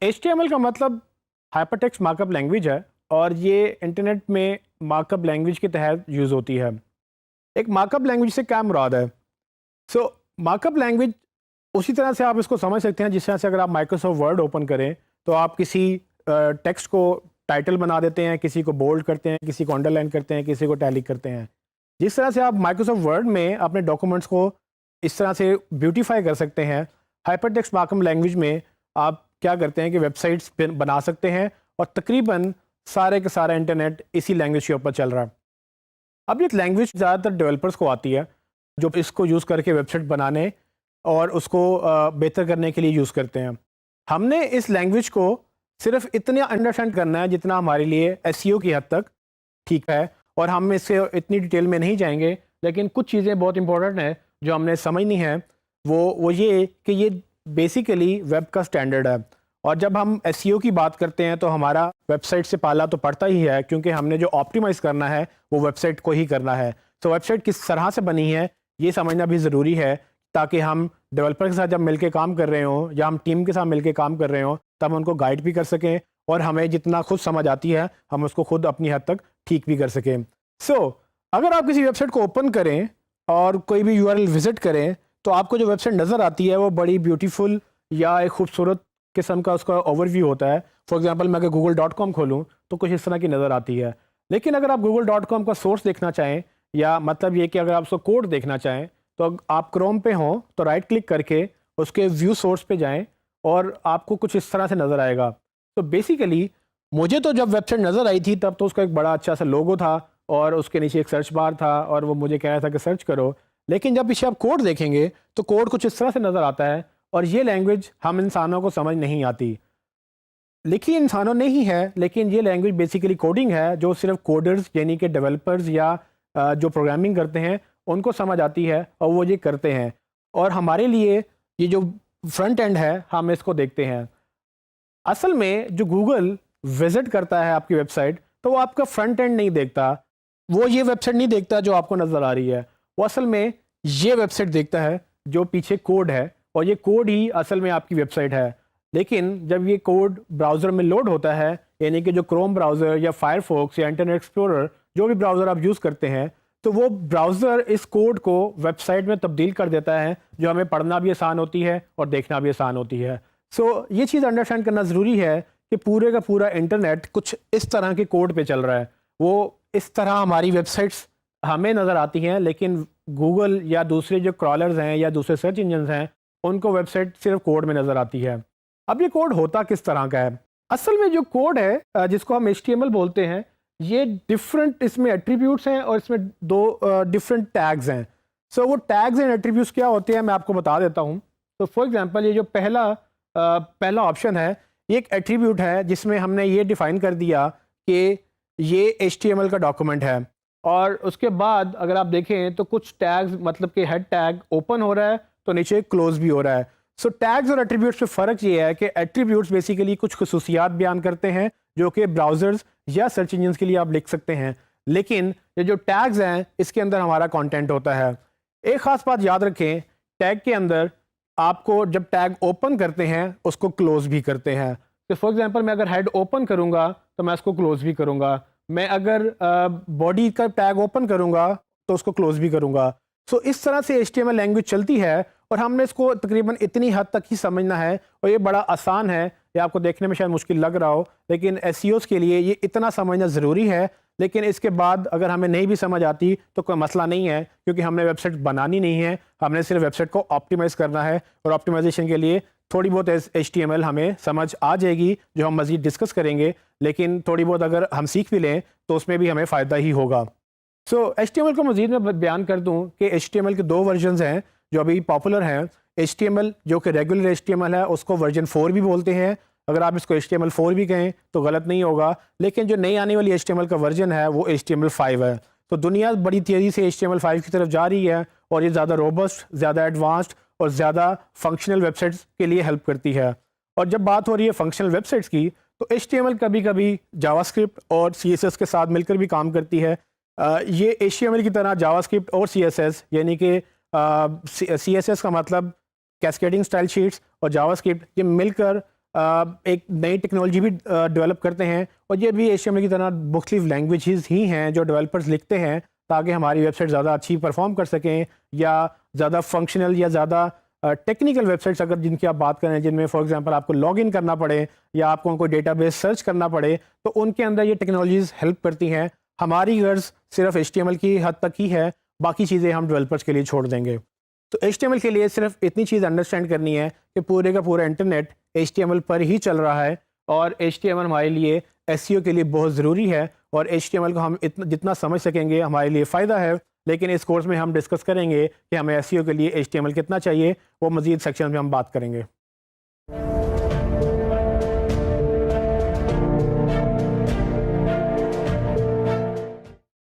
HTML का मतलब hypertext markup language है और ये इंटरनेट में मार्कअप लैंग्वेज के तहत यूज़ होती है। एक मार्कअप लैंग्वेज से क्या मुराद है? मार्कअप लैंग्वेज उसी तरह से आप इसको समझ सकते हैं जिस तरह से अगर आप माइक्रोसॉफ्ट वर्ड ओपन करें तो आप किसी टेक्स्ट को टाइटल बना देते हैं, किसी को बोल्ड करते हैं, किसी को अंडरलाइन करते हैं, किसी को टैलिक करते हैं। जिस तरह से आप माइक्रोसॉफ्ट वर्ड में अपने डॉक्यूमेंट्स को इस तरह से ब्यूटीफाई कर सकते हैं, हाइपरटेक्स्ट मार्कअप लैंग्वेज में आप क्या करते हैं कि वेबसाइट्स बना सकते हैं और तकरीबन सारे का सारा इंटरनेट इसी लैंग्वेज के ऊपर चल रहा है। अब ये लैंग्वेज ज़्यादातर डेवलपर्स को आती है जो इसको यूज़ करके वेबसाइट बनाने और उसको बेहतर करने के लिए यूज़ करते हैं। हमने इस लैंग्वेज को सिर्फ इतना अंडरस्टैंड करना है जितना हमारे लिए एसईओ की हद तक ठीक है, और हम इससे इतनी डिटेल में नहीं जाएंगे, लेकिन कुछ चीज़ें बहुत इंपॉर्टेंट हैं जो हमने समझनी है। वो ये कि ये बेसिकली वेब का स्टैंडर्ड है, और जब हम एसईओ की बात करते हैं तो हमारा वेबसाइट से पाला तो पड़ता ही है, क्योंकि हमने जो ऑप्टिमाइज़ करना है वो वेबसाइट को ही करना है। तो वेबसाइट किस तरह से बनी है ये समझना भी ज़रूरी है, ताकि हम डेवलपर के साथ जब मिलके काम कर रहे हों या हम टीम के साथ मिलके काम कर रहे हों तब उनको गाइड भी कर सकें, और हमें जितना खुद समझ आती है हम उसको खुद अपनी हद तक ठीक भी कर सकें। अगर आप किसी वेबसाइट को ओपन करें और कोई भी यूआरएल विजिट करें तो आपको जो वेबसाइट नज़र आती है वो बड़ी ब्यूटीफुल या एक खूबसूरत किस्म का उसका ओवरव्यू होता है। फॉर एग्जांपल मैं अगर google.com खोलूँ तो कुछ इस तरह की नज़र आती है। लेकिन अगर आप google.com का सोर्स देखना चाहें, या मतलब ये कि अगर आप उसको कोड देखना चाहें, तो आप क्रोम पे हों तो राइट क्लिक करके उसके व्यू सोर्स पे जाएं और आपको कुछ इस तरह से नज़र आएगा। तो बेसिकली मुझे तो जब वेबसाइट नज़र आई थी तब तो उसका एक बड़ा अच्छा सा लोगो था और उसके नीचे एक सर्च बार था और वो मुझे कह रहा था कि सर्च करो। लेकिन जब पीछे आप कोड देखेंगे तो कोड कुछ इस तरह से नज़र आता है, और ये लैंग्वेज हम इंसानों को समझ नहीं आती। लिखी इंसानों ने ही है, लेकिन ये लैंग्वेज बेसिकली कोडिंग है जो सिर्फ कोडर्स यानी कि डेवलपर्स या जो प्रोग्रामिंग करते हैं उनको समझ आती है और वो ये करते हैं। और हमारे लिए ये जो फ्रंट एंड है हम इसको देखते हैं। असल में जो गूगल विजिट करता है आपकी वेबसाइट तो वो आपका फ्रंट एंड नहीं देखता, वो ये वेबसाइट नहीं देखता जो आपको नज़र आ रही है। वो असल में ये वेबसाइट देखता है जो पीछे कोड है, और ये कोड ही असल में आपकी वेबसाइट है। लेकिन जब ये कोड ब्राउज़र में लोड होता है, यानी कि जो क्रोम ब्राउज़र या फायरफॉक्स या इंटरनेट एक्सप्लोरर जो भी ब्राउज़र आप यूज़ करते हैं, तो वो ब्राउज़र इस कोड को वेबसाइट में तब्दील कर देता है, जो हमें पढ़ना भी आसान होती है और देखना भी आसान होती है। ये चीज़ अंडरस्टैंड करना ज़रूरी है कि पूरे का पूरा इंटरनेट कुछ इस तरह के कोड पे चल रहा है। वो इस तरह हमारी वेबसाइट्स हमें नज़र आती हैं, लेकिन गूगल या दूसरे जो क्रॉलर्स हैं या दूसरे सर्च इंजन हैं उनको वेबसाइट सिर्फ कोड में नज़र आती है। अब ये कोड होता किस तरह का है? असल में जो कोड है जिसको हम HTML बोलते हैं, ये डिफरेंट इसमें एट्रीब्यूट्स हैं और इसमें दो डिफरेंट टैग्स हैं। वो टैग्स एंड एट्रीब्यूट्स क्या होते हैं मैं आपको बता देता हूँ। तो फॉर एग्जांपल ये जो पहला ऑप्शन है, ये एक एट्रीब्यूट है जिसमें हमने ये डिफ़ाइन कर दिया कि ये HTML का डॉक्यूमेंट है। और उसके बाद अगर आप देखें तो कुछ टैग्स, मतलब कि हेड टैग ओपन हो रहा है तो नीचे क्लोज भी हो रहा है। टैग्स और एट्रीब्यूट्स में फ़र्क ये है कि एट्रीब्यूट्स बेसिकली कुछ खुसूसियात बयान करते हैं जो कि ब्राउज़र्स या सर्च इंजन्स के लिए आप लिख सकते हैं, लेकिन ये जो टैग्स हैं इसके अंदर हमारा कंटेंट होता है। एक ख़ास बात याद रखें, टैग के अंदर आपको जब टैग ओपन करते हैं उसको क्लोज भी करते हैं। तो फॉर एग्जांपल मैं अगर हेड ओपन करूंगा तो मैं उसको क्लोज भी करूंगा, मैं अगर बॉडी का टैग ओपन करूंगा तो उसको क्लोज भी करूंगा। इस तरह से HTML लैंग्वेज चलती है और हमने इसको तकरीबन इतनी हद तक ही समझना है, और ये बड़ा आसान है। ये आपको देखने में शायद मुश्किल लग रहा हो, लेकिन SEOs के लिए ये इतना समझना ज़रूरी है। लेकिन इसके बाद अगर हमें नहीं भी समझ आती तो कोई मसला नहीं है, क्योंकि हमने वेबसाइट बनानी नहीं है, हमने सिर्फ वेबसाइट को ऑप्टिमाइज़ करना है, और ऑप्टिमाइजेशन के लिए थोड़ी बहुत HTML हमें समझ आ जाएगी जो हम मज़ीद डिस्कस करेंगे। लेकिन थोड़ी बहुत अगर हम सीख भी लें तो उसमें भी हमें फ़ायदा ही होगा। HTML को मज़ीद मैं बयान कर दूँ कि HTML के 2 वर्जन्स हैं जो अभी पॉपुलर हैं। HTML जो कि रेगुलर HTML है उसको वर्जन 4 भी बोलते हैं। अगर आप इसको HTML4 भी कहें तो गलत नहीं होगा। लेकिन जो नई आने वाली HTML का वर्जन है वो HTML5 है। तो दुनिया बड़ी तेज़ी से HTML5 की तरफ जा रही है, और ये ज़्यादा रोबस्ट, ज़्यादा एडवांस्ड और ज़्यादा फंक्शनल वेबसाइट्स के लिए हेल्प करती है। और जब बात हो रही है फंक्शनल वेबसाइट्स की, तो HTML कभी कभी जावास्क्रिप्ट और CSS के साथ मिलकर भी काम करती है। ये HTML की तरह जावास्क्रिप्ट और CSS, यानी कि CSS का मतलब कैस्केडिंग स्टाइल शीट्स, और जावास्क्रिप्ट, ये मिलकर एक नई टेक्नोलॉजी भी डेवलप करते हैं, और ये भी HTML की तरह मुख्तलिफ लैंग्वेजेस ही हैं जो डेवलपर्स लिखते हैं ताकि हमारी वेबसाइट ज़्यादा अच्छी परफॉर्म कर सकें, या ज़्यादा फंक्शनल या ज़्यादा टेक्निकल वेबसाइट्स अगर जिनकी आप बात करें, जिनमें फॉर एग्जांपल आपको लॉगिन करना पड़े या आपको कोई डेटाबेस सर्च करना पड़े, तो उनके अंदर ये टेक्नोलॉजीज़ हेल्प करती हैं। हमारी गर्ज सिर्फ HTML की हद तक ही है, बाकी चीज़ें हम डेवलपर्स के लिए छोड़ देंगे। तो HTML के लिए सिर्फ इतनी चीज़ अंडरस्टैंड करनी है कि पूरे का पूरा इंटरनेट HTML पर ही चल रहा है, और HTML हमारे लिए SEO के लिए बहुत ज़रूरी है, और HTML को हम जितना समझ सकेंगे हमारे लिए फ़ायदा है। लेकिन इस कोर्स में हम डिस्कस करेंगे कि हमें SEO के लिए HTML कितना चाहिए, वो मज़ीद सेक्शन में हम बात करेंगे।